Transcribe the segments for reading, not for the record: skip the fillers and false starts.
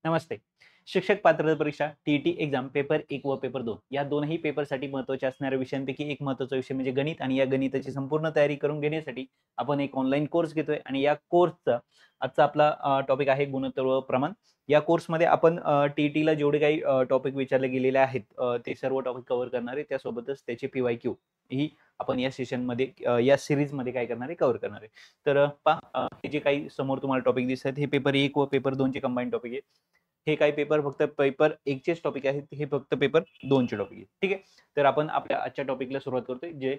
नमस्ते. शिक्षक पात्रता परीक्षा टी-ई-टी एक्झाम पेपर 1 व पेपर 2 या दोनही पेपरसाठी महत्त्वाच्या असणाऱ्या विषयांपैकी एक महत्त्वाचा विषय म्हणजे गणित आणि या गणिताची संपूर्ण तयारी करून घेण्यासाठी आपण एक ऑनलाईन कोर्स घेतोय आणि या कोर्सचा आजचा आपला टॉपिक आहे गुणोत्तर व प्रमाण. या कोर्समध्ये आपण टी-ई-टीला जेवढे काही टॉपिक विचारले गेलेले आहेत ते सर्व टॉपिक कव्हर करणार आहे. त्यासोबतच त्याचे पी-वाय-क्यू ही आपण या सेशनमध्ये या सीरीजमध्ये काय करणार आहे कव्हर करणार आहे. तर पहा हे जे काही समोर तुम्हाला टॉपिक दिसत आहेत हे पेपर 1 व पेपर 2 चे कंबाईन्ड टॉपिक आहे. हे काही पेपर फक्त पेपर 1 चेच टॉपिक आहेत. हे फक्त पेपर 2 चे टॉपिक आहेत. ठीक आहे. तर आपण आपल्या आजच्या टॉपिकला सुरुवात करतोय जे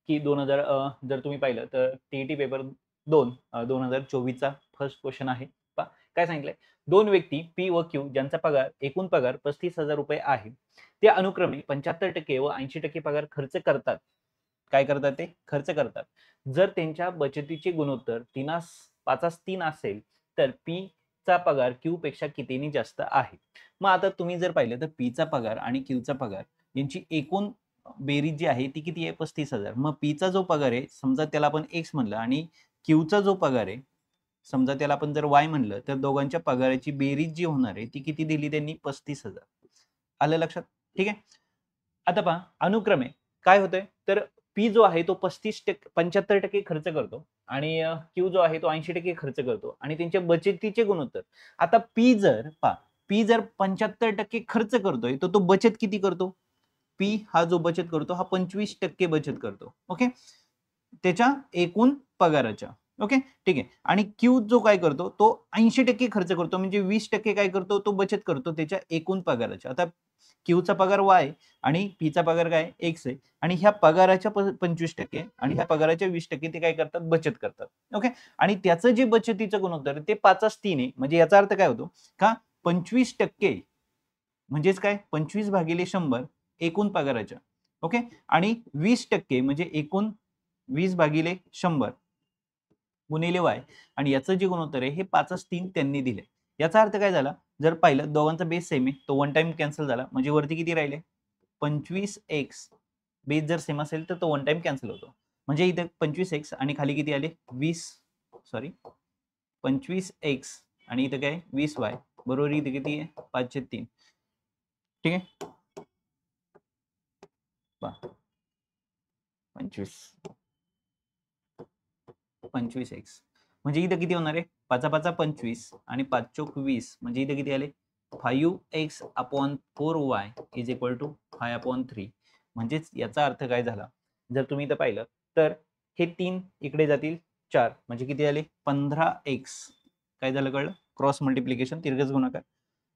की 2000 जर तुम्ही पाहिलं तर टी-ई-टी पेपर 2 2024 चा फर्स्ट क्वेश्चन आहे. पहा काय सांगितलंय? 2 व्यक्ती पी व क्यू ज्यांचा एकूण पगार ₹35,000 आहे. ते अनुक्रमे 75% व 80% पगार खर्च करतात. काय करतात ते? खर्च करतात. जर त्यांच्या बचतीचे गुणोत्तर 5:3 असेल तर पी चा पगार क्यू पेक्षा कितीने जास्त आहे. मग आता तुम्ही जर पाहिलं तर पी चा पगार आणि क्यू चा पगार यांची एकूण बेरीज जी आहे ती किती आहे? 35,000. मग पी चा जो पगार आहे समजा त्याला आपण एक्स म्हणलं आणि क्यू चा जो पगार आहे समजा त्याला आपण जर वाय म्हणलं तर दोघांच्या पगाराची बेरीज जी होणार आहे ती किती दिली त्यांनी? 35,000. आलं लक्षात? ठीक आहे. आता पहा अनुक्रमे काय होतंय तर पी जो आहे तो 75% खर्च करतो आणि क्यू जो आहे तो 80% खर्च करतो आणि त्यांच्या बचतीचे गुणोत्तर. आता पी जर 75% खर्च करतोय तर तो बचत किती करतो? पी हा जो बचत करतो हा 25% बचत करतो. ओके. त्याच्या एकूण पगाराच्या. ओके. ठीक आहे. आणि क्यू जो काय करतो तो 80% खर्च करतो म्हणजे 20% काय करतो तो बचत करतो त्याच्या एकूण पगाराच्या. आता क्यूचा पगार वाय आणि पीचा पगार काय एक्स आहे आणि ह्या पगाराच्या 25% आणि ह्या पगाराच्या 20% ते काय करतात बचत करतात. ओके. आणि त्याचं जे बचतीचं गुणोत्तर ते 5:3 आहे म्हणजे याचा अर्थ काय होतो का 25% म्हणजेच काय 25/100 एकूण पगाराच्या. ओके. आणि 20% म्हणजे एकूण 20/100 गुणिले वाय आणि याचं जे गुणोत्तर आहे हे 5:3 त्यांनी दिले. याचा अर्थ काय झाला? जर पाहिलं दोघांचा बेस सेम आहे, तो वन टाइम कॅन्सल झाला. म्हणजे वरती किती राहिले? 25x बेस जर सेम असेल तर तो वन टाइम कॅन्सल होतो. म्हणजे इथे 25x आणि खाली किती आले? 25x आणि इथे काय 20y बरोबर इथे किती आहे? 5/3. ठीक आहे? पहा 25x म्हणजे इथे किती होणार आहे? 5 25 आणि 5 चोक 20 म्हणजे इथे किती आले? 5x/4y इज इक्वल टू 5/3 म्हणजेच याचा अर्थ काय झाला? जर तुम्ही इथं पाहिलं तर हे 3 इकडे जातील 4 म्हणजे किती आले? 15x काय झालं कळलं? क्रॉस मल्टिप्लिकेशन तिरकस गुणाकार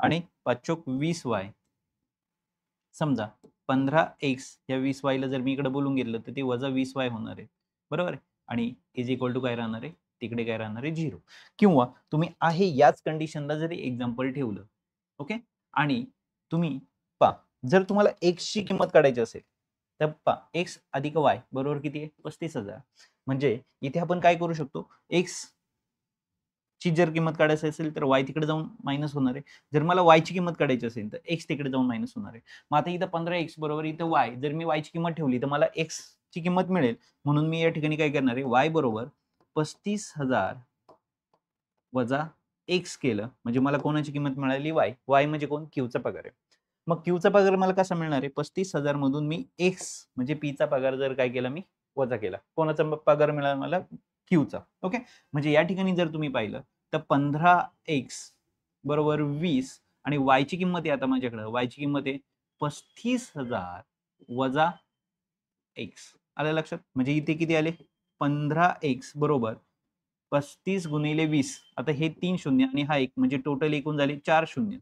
आणि 5 चोक 20y समजा 15x या 20y ला जर मी इकडे बोलून घेतलं तर ते वजा 20y होणार आहे. बरोबर आहे? आणि इज इक्वल टू काय राहणार आहे? तिकडे काय राहणार आहे? 0. किंवा तुम्ही आहे याच कंडिशनला जरी एक्झाम्पल ठेवलं. ओके. आणि तुम्ही पहा जर तुम्हाला x ची किंमत काढायची असेल तर पहा x अधिक y बरोबर किती आहे? 35,000. म्हणजे इथे आपण काय करू शकतो? x ची जर किंमत काढायची असेल तर y तिकडे जाऊन मायनस होणार आहे. जर मला y ची किंमत काढायची असेल तर x तिकडे जाऊन मायनस होणार आहे. मग आता इथं 15x बरोबर इथं y जर मी y ची किंमत ठेवली तर मला x ची किंमत मिळेल. म्हणून मी या ठिकाणी काय करणार आहे? y बरोबर 35,000 वजा x केलं म्हणजे मला कोणाची किंमत मिळाली? y. y म्हणजे कोण? q चा पगार आहे. मग q चा पगार मला कसा मिळणार आहे? 35,000 मधून मी x म्हणजे p चा पगार जर काय केला मी वजा केला. कोणाचा पगार मिळाला मला? q चा. ओके. म्हणजे या ठिकाणी जर तुम्ही पाहिलं तर 15x बरोबर 20 आणि y ची किंमत आहे आता माझ्याकडे. y ची किंमत आहे 35,000 वजा x. आलं लक्षात? म्हणजे इथे किती आले? 15x बरोबर 35 गुणिले 20. आता हे 3 शून्य आणि हा 1 म्हणजे टोटल एकूण झाले 4 शून्य.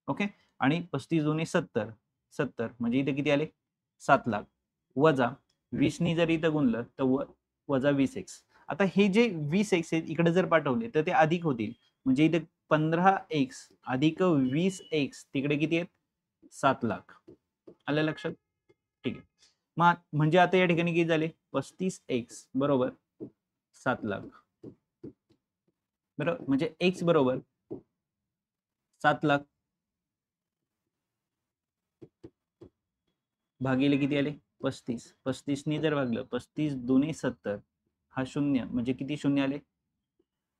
ओके. आणि 35 दुनी 70. 70 म्हणजे इथे किती आले? 7,00,000 वजा 20 नी जर इथं गुणलं तर वजा 20x. आता हे जे 20x आहेत इकडे जर पाठवले तर ते अधिक होतील. म्हणजे इथे 15x अधिक 20x तिकडे किती आहेत? 7,00,000. आलं लक्षात? ठीक आहे. मग म्हणजे आता या ठिकाणी किती झाले? 35x बरोबर 7,00,000. बरोबर म्हणजे x बरोबर 7,00,000 भागिले किती आले? 35. 35 नी जर भागलं 35 दुनी 70 हा शून्य म्हणजे किती शून्य आले?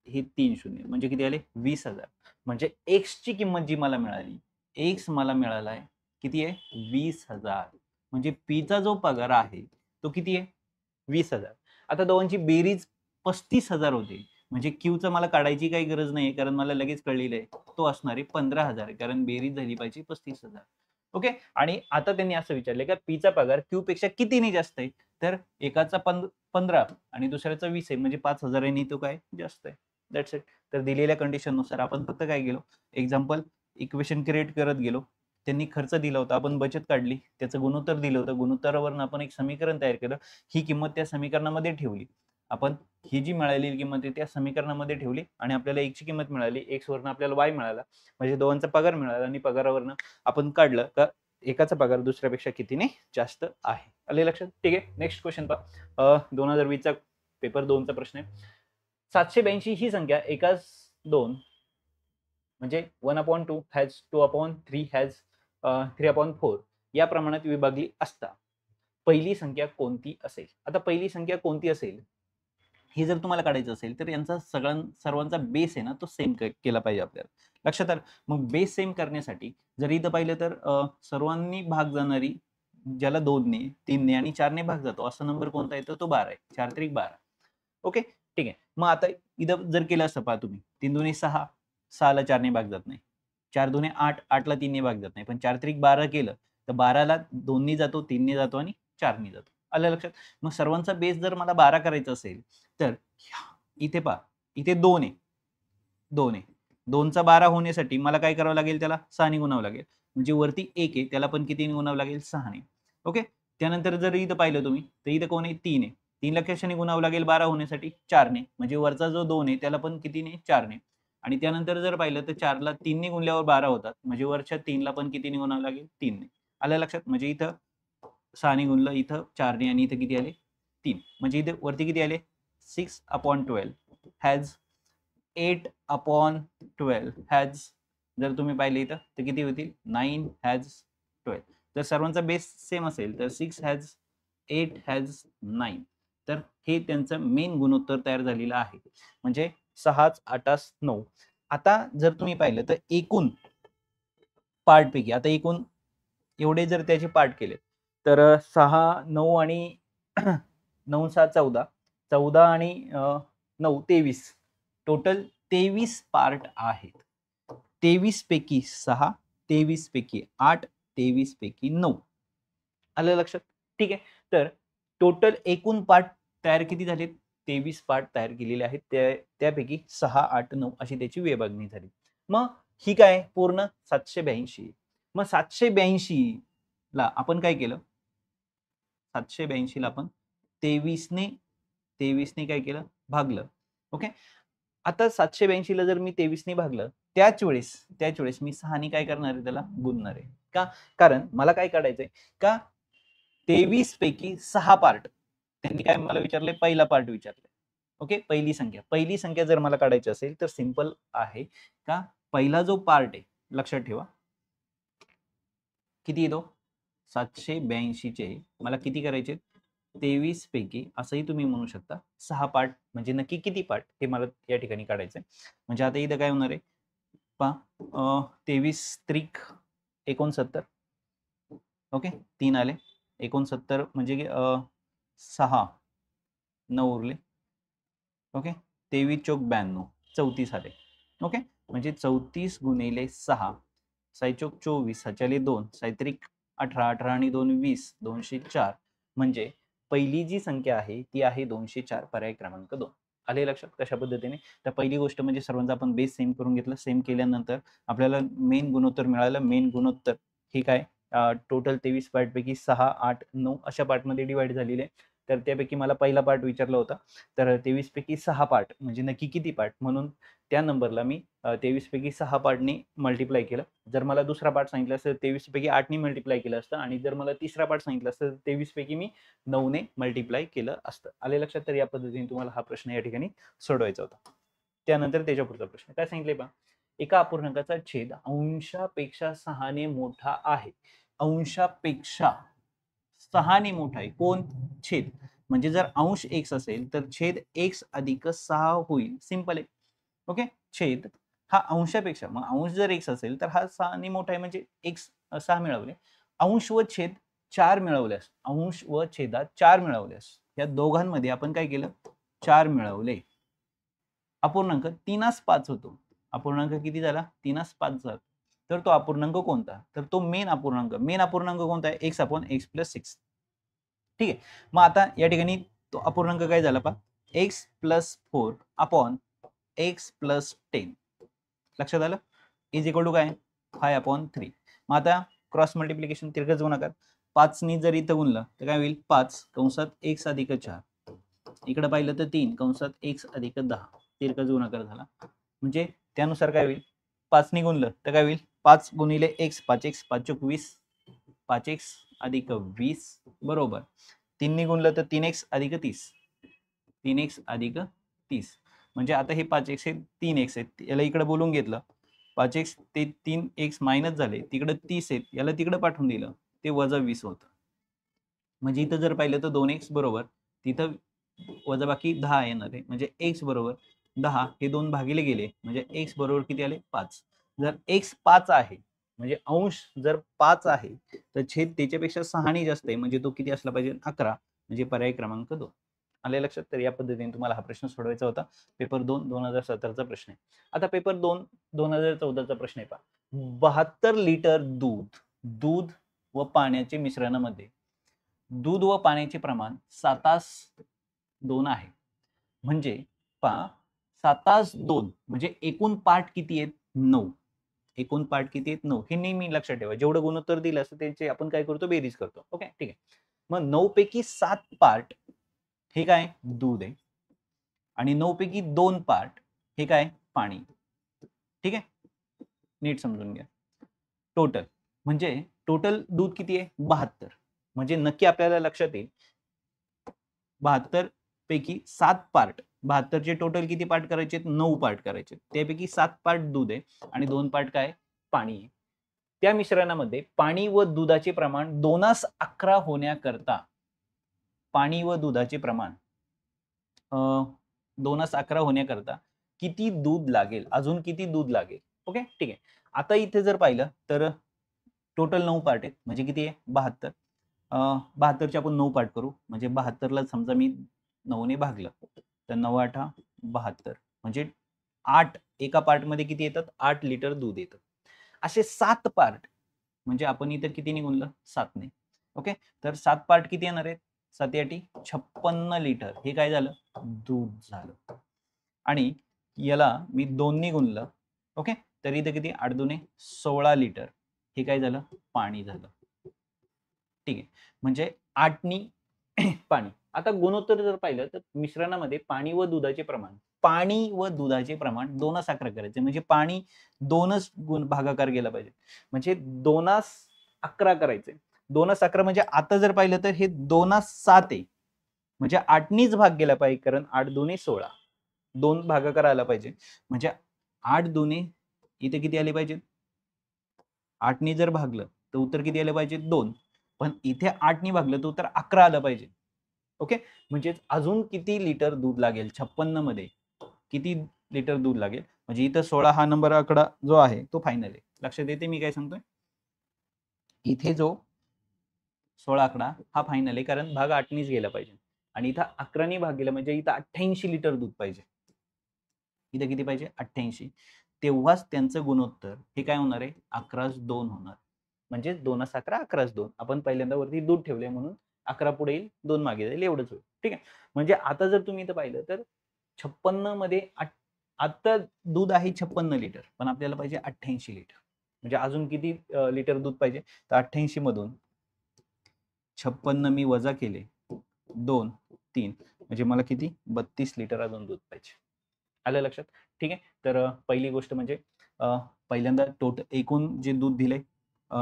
हे 3 शून्य म्हणजे किती आले 20,000. म्हणजे x ची किंमत जी मला मिळाली, x मला मिळाला आहे किती आहे 20,000. म्हणजे p चा जो पगार आहे तो किती आहे 20,000. आता दोघांची बेरीज 35,000 होते. म्हणजे क्यूचं मला काढायची काही गरज नाही कारण मला लगेच कळलेलं आहे तो असणार आहे 15,000 कारण बेरीज झाली पाहिजे 35,000. ओके. आणि आता त्यांनी असं विचारले का पीचा पगार क्यू पेक्षा कितीने जास्त आहे. तर एकाचा 15 आणि दुसऱ्याचा 20 आहे म्हणजे 5,000 तो काय जास्त आहे. That's it. तर दिलेल्या कंडिशन नुसार आपण फक्त काय गेलो एक्झाम्पल इक्वेशन क्रिएट करत गेलो. त्यांनी खर्च दिला होता आपण बचत काढली त्याचं गुणोत्तर दिलं होतं गुणोत्तरावरून आपण एक समीकरण तयार केलं. ही किंमत त्या समीकरणामध्ये ठेवली. आपण ही जी मिळालेली किंमत आहे त्या समीकरणामध्ये ठेवली आणि आपल्याला x ची किंमत मिळाली x वरनं आपल्याला y मिळाला म्हणजे दोघांचा पगार मिळाला आणि पगारावरनं आपण काढलं का एकाचा पगार दुसऱ्यापेक्षा कितीने जास्त आहे. आले लक्षात. ठीक आहे. नेक्स्ट क्वेश्चन पहा. 2020 चा पेपर 2 चा प्रश्न आहे. 782 ही संख्या एकास 2 म्हणजे 1/2 हॅज 2/3 हॅज 3/4 या प्रमाणात विभागली असता पहिली संख्या कोणती असेल. आता पहिली संख्या कोणती असेल हे जर तुम्हाला काढायचं असेल तर यांचा सर्वांचा बेस आहे ना तो सेम केला पाहिजे आपल्याला. लक्षात आलं. मग बेस सेम करण्यासाठी जर इथं पाहिलं तर सर्वांनी भाग जाणारी ज्याला 2 ने 3 ने आणि 4 ने भाग जातो असा नंबर कोणता येतो तो 12 आहे. 4 त्रिक 12. ओके. ठीक आहे. मग आता इथं जर केलं असतं पहा तुम्ही 3 दुणे 6 6 ला 4 ने भाग जात नाही. 4 दुणे 8 8 ला 3 ने भाग जात नाही. पण 4 त्रिक 12 केलं तर 12 ला 2 ने जातो 3 ने जातो आणि 4 ने जातो. आलं लक्षात. मग सर्वांचा बेस जर मला 12 करायचा असेल तर इथे पहा इथे 2 आहे 2 आहे 2चा 12 होण्यासाठी मला काय करावं लागेल त्याला 6 ने गुणावं लागेल. म्हणजे वरती 1 आहे त्याला पण किती गुणावं लागेल 6 ने. ओके. त्यानंतर जर इथं पाहिलं तुम्ही तर इथं कोण आहे 3 आहे 3 ला कशाने गुणावं लागेल 12 होण्यासाठी 4 ने म्हणजे वरचा जो 2 आहे त्याला पण कितीने 4 ने. आणि त्यानंतर जर पाहिलं तर 4 ला 3 ने गुणल्यावर 12 होतात म्हणजे वरच्या 3 ला पण कितीने गुणावं लागेल 3 ने. आलं लक्षात. म्हणजे इथं 6 ने गुणलं इथं 4 ने आणि इथं किती आले 3 म्हणजे इथे वरती किती आले 6/12 हॅज 8/12 हॅज जर तुम्ही पाहिले इथं तर किती होतील 9 हॅज 12. जर सर्वांचा बेस सेम असेल तर 6 हॅज 8 हॅज 9 तर हे त्यांचं मेन गुणोत्तर तयार झालेलं आहे. म्हणजे 6 8 9. आता जर तुम्ही पाहिलं तर एकूण पार्ट पैकी आता एकूण एवढे जर त्याचे पार्ट केले तर 6 9 आणि 9 6 14 14 आणि 9 23 टोटल 23 पार्ट आहेत. 23 पैकी 6 23 पैकी 8 23 पैकी 9. आलं लक्षात. ठीक आहे. तर टोटल एकूण पार्ट तयार किती झाले 23 पार्ट तयार केलेले आहेत त्यापैकी 6 8 9 अशी त्याची विभागणी झाली. मग ही काय पूर्ण 782. मग 782 ला आपण काय केलं 782 ला आपण 23 ने काय केलं भागलं. ओके. आता 782 ला जर मी 23 ने भागलं त्याच वेळेस मी 6 ने काय करणार आहे त्याला गुणणार आहे. का कारण मला काय काढायचंय का 23 पैकी 6 पार्ट त्यांनी काय मला विचारले पहिला पार्ट विचारले. ओके. पहिली संख्या जर मला काढायची असेल तर सिंपल आहे का पहिला जो पार्ट आहे लक्षात ठेवा किती येतो 782 चे मला किती करायचे 23 पैकी असंही तुम्ही म्हणू शकता 6 पार्ट म्हणजे नक्की किती पार्ट हे मला या ठिकाणी काढायचंय. म्हणजे आता इथं काय होणार आहे पहा 23 त्रिक 69. ओके. 3 आले 69 म्हणजे 6 9 उरले. ओके. 23 चौक 92 34 आले. ओके. म्हणजे 34 गुणिले 6 साई चौक 24 सचाले 2 सायत्रिक 18 18 आणि 2 20 204 म्हणजे पहिली जी संख्या आहे ती आहे 204 पर्याय क्रमांक 2. आले लक्षात कशा पद्धतीने. तर पहिली गोष्ट म्हणजे सर्वांचा आपण बेस सेम करून घेतला. सेम केल्यानंतर आपल्याला मेन गुणोत्तर मिळालं. मेन गुणोत्तर हे काय टोटल 23 पार्ट पैकी 6 8 9 अशा पार्टमध्ये डिवाइड झालेले आहे. तर त्यापैकी मला पहिला पार्ट विचारला होता. तर 23 पैकी 6 पार्ट म्हणजे नक्की किती पार्ट म्हणून त्या नंबरला मी 23 पैकी 6 पार्टनी मल्टिप्लाय केलं. जर मला दुसरा पार्ट सांगितलं असतं 23 पैकी 8 ने मल्टिप्लाय केलं असतं आणि जर मला तिसरा पार्ट सांगितलं असतं तर 23 पैकी मी 9 ने मल्टिप्लाय केलं असतं. आले लक्षात. तर या पद्धतीने तुम्हाला हा प्रश्न या ठिकाणी सोडवायचा होता. त्यानंतर त्याच्या पुढचा प्रश्न काय सांगितले पहा एका अपूर्णांकाचा छेद अंशापेक्षा 6 ने मोठा आहे. अंशापेक्षा 6 ने मोठा आहे कोण छेद म्हणजे जर अंश x असेल तर छेद x अधिक 6 होईल. सिंपल आहे. ओके, छेद हा अंशापेक्षा, मग अंश जर x असेल तर हा 6 ने मोठा आहे म्हणजे x 6 मिळवले. अंश व छेद 4 मिळवल्यास, अंश व छेदात 4 मिळवल्यास या दोघांमध्ये आपण काय केलं, 4 मिळवले. अपूर्णांक 3/5 होतो. अपूर्णांक किती झाला, 3/5 झाला. तर तो अपूर्णांक कोणता, तर तो मेन अपूर्णांक कोणता आहे, x/x + 6. ठीक आहे. मग आता या ठिकाणी तो अपूर्णांक काय झाला पहा, x + 4 x + 10. लक्षात आलं, इज इक्वल टू काय, 5/3. मग आता क्रॉस मल्टिप्लिकेशन तिरकस गुणाकार, 5 नी जर इथं गुणलं तर काय होईल, 5 कंसात x + 4. इकडे पाहिलं तर 3 कंसात x + 10 तिरकस गुणाकार झाला. म्हणजे त्यानुसार काय होईल, 5 नी गुणलं तर काय होईल, 5 गुणिले x 5x 5 × 20, 5x + 20 बरोबर. 3 नी गुणलं तर 3x + 30, 3x + 30. म्हणजे आता हे 5x हे 3x आहेत, याला इकडे बोलून घेतलं, 5x ते 3x मायनस झाले, तिकडे 30 आहेत, याला तिकडे पाठवून दिलं, ते -20 होतं. म्हणजे इथं जर पाहिलं तर 2x बरोबर, तिथं वजाबाकी 10 येणार आहे, म्हणजे x बरोबर 10, हे 2 भागिले गेले, म्हणजे x बरोबर किती आले, 5. जर x 5 आहे, म्हणजे अंश जर 5 आहे तर छेद त्याच्यापेक्षा 6 ने जास्त आहे, म्हणजे तो किती असला पाहिजे, 11. म्हणजे पर्याय क्रमांक 2 आले लक्षात. तर या पद्धतीने तुम्हाला हा प्रश्न सोडवायचा होता. पेपर 2 2017चा प्रश्न आहे. आता पेपर 2 2014चा प्रश्न आहे पहा. 72 लिटर दूध व पाण्याचे मिश्रणामध्ये दूध व पाण्याचे प्रमाण 7:2 आहे. म्हणजे पहा, 7:2 म्हणजे एकूण पार्ट किती आहेत, 9. एकूण पार्ट किती आहेत, 9. हे नेहमी लक्षात ठेवा, जेवढं गुणोत्तर दिलं असतं त्याचे आपण काय करतो, बेरीज करतो. ओके, ठीक आहे. मग 9 पैकी 7 पार्ट हे काय, दूध आहे, आणि 9 पैकी 2 पार्ट हे काय, पाणी. ठीक आहे, नीट समजून घ्या. टोटल म्हणजे टोटल दूध किती आहे, 72. म्हणजे नक्की आपल्याला लक्षात येईल, 72 पैकी 7 पार्ट, 72 चे टोटल किती पार्ट करायचे, 9 पार्ट करायचे. त्यापैकी 7 पार्ट दूध आहे आणि 2 पार्ट काय, पाणी आहे. त्या मिश्रणामध्ये पाणी व दुधाचे प्रमाण 2:11 होण्याकरता, पाणी व दुधाचे प्रमाण 2:11 होण्याकरता किती दूध लागेल, अजून किती दूध लागेल. ओके, ठीक आहे. आता इथे जर पाहिलं तर टोटल 9 पार्ट आहेत, म्हणजे किती आहे, 72. 72 चे आपण 9 पार्ट करू, म्हणजे 72 ला समजा मी 9 ने भागलं तर 9×8 72, म्हणजे 8 एका पार्ट मध्ये किती येतात, 8 लिटर दूध येतं. असे 7 पार्ट, म्हणजे आपण इथं किती गुणलं, 7 ने. ओके, तर 7 पार्ट किती येणार आहेत, 7×8 56 लिटर हे काय झालं, दूध झालं. आणि याला मी 2 ने गुणलं, ओके, तर इथं किती, 8×2 16 लिटर हे काय झालं, पाणी झालं. ठीक आहे, म्हणजे 8 नी पाणी. आता गुणोत्तर जर पाहिलं तर मिश्रणामध्ये पाणी व दुधाचे प्रमाण 2:11 करायचे, म्हणजे पाणी 2च भागाकार गेला पाहिजे, म्हणजे 2:11 करायचे. 2:11 म्हणजे आता जर पाहिलं तर हे 2:7 आहे, म्हणजे 8 नीच भाग गेला पाहिजे, कारण 8×2 16, 2 भागाकार आला पाहिजे, म्हणजे 8×2 इथे किती आले पाहिजे, 8 नी जर भागलं तर उत्तर किती आलं पाहिजे, 2. पण इथे 8 नी भागलं तर उत्तर 11 आलं पाहिजे. ओके, म्हणजे अजून किती लिटर दूध लागेल, 56 मध्ये किती लिटर दूध लागेल, म्हणजे इथं 16 हा नंबर आकडा जो आहे तो फायनल आहे. लक्षात येते मी काय सांगतोय, इथे जो 16 आकडा हा फायनल आहे, कारण भाग 8 नीच गेला पाहिजे, आणि इथं 11 नी भाग गेला म्हणजे इथं 88 लिटर दूध पाहिजे. इथं किती पाहिजे, 88. तेव्हाच त्यांचं गुणोत्तर हे काय होणार आहे, 11:2 होणार. म्हणजे 2:11 11:2. आपण पहिल्यांदा वरती दूध ठेवले म्हणून 11 पुढे येईल, 2 मागे जाईल, एवढंच होईल. ठीक आहे. म्हणजे आता जर तुम्ही इथं पाहिलं तर 56 मध्ये आता दूध आहे 56 लिटर, पण आपल्याला पाहिजे 88 लिटर. म्हणजे अजून किती लिटर दूध पाहिजे, तर 88 मधून 56 मी वजा केले, 2 3, म्हणजे मला किती, 32 लिटर अजून दूध पाहिजे. आलं लक्षात. ठीक आहे. तर पहिली गोष्ट म्हणजे पहिल्यांदा टोटल एकूण जे दूध दिलंय,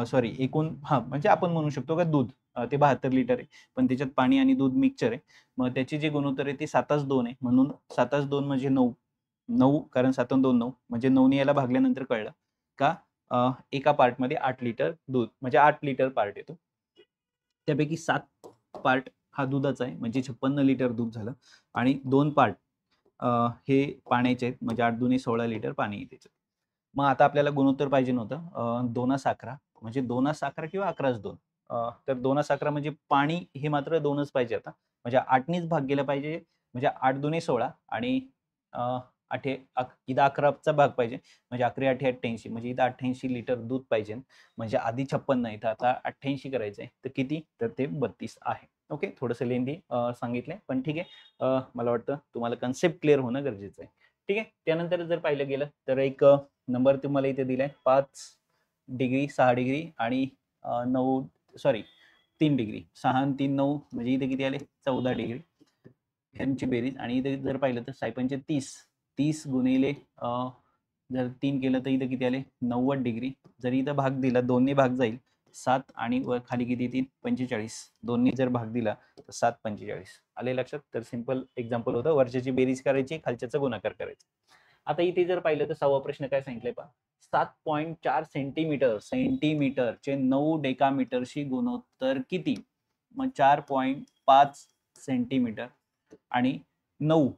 सॉरी एकूण, म्हणजे आपण म्हणू शकतो का दूध ते 72 लिटर आहे, पण त्याच्यात पाणी आणि दूध मिक्सचर आहे. मग त्याचे जे गुणोत्तर आहे ते 7:2 आहे, म्हणून 7:2 म्हणजे 9, कारण 7:2 9, म्हणजे 9 ने याला भागल्यानंतर कळलं का एका पार्टमध्ये 8 लिटर दूध, म्हणजे 8 लिटर पार्ट येतो. त्यापैकी 7 पार्ट हा दुधाचा आहे, म्हणजे 56 लिटर दूध झालं, आणि 2 पार्ट हे पाण्याचे आहेत, म्हणजे 8 दुणे 16 लिटर पाणी आहे त्याच्यात. मग आता आपल्याला गुणोत्तर पाहिजे नव्हतं. 2:11 म्हणजे 2:11 किंवा 11:2. तर 2:11 म्हणजे पाणी हे मात्र 2च पाहिजे आता. म्हणजे 8नीच भाग गेला पाहिजे. म्हणजे 8 दुणे 16 आणि अ, इथं 11चा भाग पाहिजे. म्हणजे 11 8 88 म्हणजे इथं 88 लिटर दूध पाहिजे. म्हणजे आधी 56 इथं आता 88 करायचंय. तर किती? तर ते 32 आहे. ओके. थोडंसं लेंदी सांगितलंय, पण ठीक आहे. मला वाटतं तुम्हाला कन्सेप्ट क्लिअर होणं गरजेचं आहे. ठीक आहे. त्यानंतर जर पाहिलं गेलं तर एक नंबर तुम्हाला इथे दिलाय 5 डिग्री, 6 डिग्री आणि 9 सॉरी 3 डिग्री. 6 आणि 3 9 म्हणजे इथे किती आले? 14 डिग्री. ह्यांची बेरीज आणि इथे जर पाहिलं तर 5 30. 30 गुणिले जर 3 केलं तर इथं किती आले? 90 डिग्री. जर इथं भाग दिला, 2ने भाग जाईल 7 आणि वर खाली किती येतील? 45. 2ने जर भाग दिला तर 7 45. आले लक्षात? तर सिंपल एक्झाम्पल होतं. वरच्याची बेरीज करायची, खालच्याचा गुणाकार करायचा. आता इथे जर पाहिलं तर 6वा प्रश्न काय सांगितलंय पहा. 7.4 सेंटीमीटरचे 9 डेकामीटरशी गुणोत्तर किती? मग 4.5 सेंटीमीटर आणि 9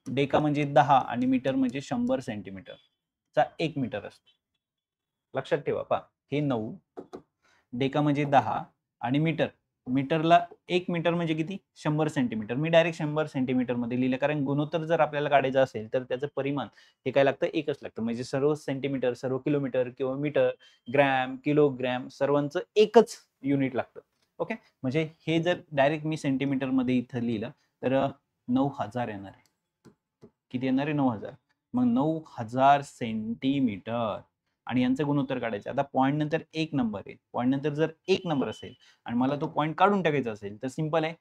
डेका म्हणजे 10 आणि मीटर म्हणजे 100 सेंटीमीटरचा 1 मीटर असतो. लक्षात ठेवा पहा, हे 9 डेका म्हणजे 10 आणि मीटरला 1 मीटर म्हणजे किती? 100 सेंटीमीटर. मी डायरेक्ट 100 सेंटीमीटर मध्ये लिहिलं, कारण गुणोत्तर जर आपल्याला काढायचं असेल तर त्याचं परिमाण हे काय लागतं? एकच लागतं. म्हणजे सर्व सेंटीमीटर, सर्व किलोमीटर किंवा मीटर, ग्रॅम, किलोग्रॅम सर्वांचं एकच युनिट लागतं. ओके. म्हणजे हे जर डायरेक्ट मी सेंटीमीटर मध्ये इथं लिहिलं तर 9000 येणार आहे. किती येणार आहे? 9000. मग 9000 सेंटीमीटर आणि यांचं गुणोत्तर काढायचं. आता पॉइंट नंतर एक नंबर आहे. पॉइंट नंतर जर एक नंबर असेल आणि मला तो पॉइंट काढून टाकायचा असेल तर सिंपल आहे.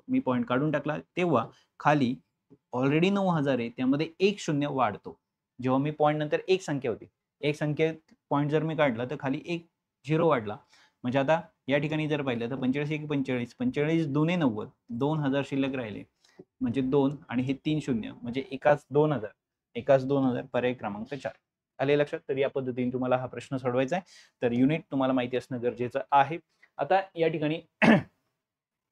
मी पॉइंट काढून टाकला तेव्हा खाली ऑलरेडी 9000 आहे, त्यामध्ये एक शून्य वाढतो. जेव्हा मी पॉइंट नंतर एक संख्या होती, एक संख्येत पॉइंट जर मी काढला तर खाली एक 0 वाढला. म्हणजे आता या ठिकाणी जर पाहिलं तर 45 1 45, 45 दुने 90, 2000 शिल्लक राहिले. म्हणजे 2 आणि हे 3 शून्य म्हणजे एकाच 2000, एकाच 2000, पर्याय क्रमांक 4. आले लक्षात? तर या पद्धतीने तुम्हाला हा प्रश्न सोडवायचा आहे. तर युनिट तुम्हाला माहिती असणं गरजेचं आहे. आता या ठिकाणी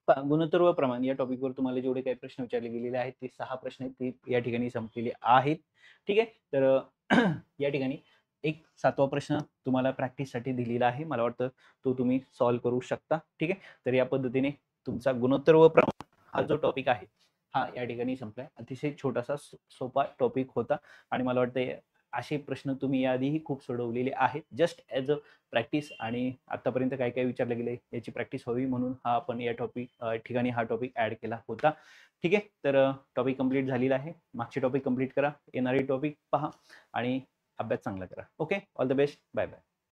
गुणोत्तर व प्रमाण या टॉपिकवर तुम्हाला जेवढे काही प्रश्न विचारले गेलेले आहेत ते 6 प्रश्न आहेत ते या ठिकाणी संपलेले आहेत. ठीक आहे. तर या ठिकाणी एक 7वा प्रश्न तुम्हाला प्रॅक्टिससाठी दिलेला आहे. मला वाटतं तो तुम्ही सॉल्व्ह करू शकता. ठीक आहे. तर या पद्धतीने तुमचा गुणोत्तर व प्रमाण हा जो टॉपिक आहे हा या ठिकाणी संपलाय. अतिशय छोटासा सोपा टॉपिक होता आणि मला वाटतं असे प्रश्न तुम्ही याआधीही खूप सोडवलेले आहेत. जस्ट ॲज अ प्रॅक्टिस आणि आतापर्यंत काय काय विचारलं गेले याची प्रॅक्टिस व्हावी म्हणून हा आपण या ठिकाणी हा टॉपिक ऍड केला होता. ठीक आहे. तर टॉपिक कंप्लीट झालेला आहे. मागचे टॉपिक कंप्लीट करा, येणारे टॉपिक पहा आणि अभ्यास चांगला करा. Okay. All the best. Bye bye.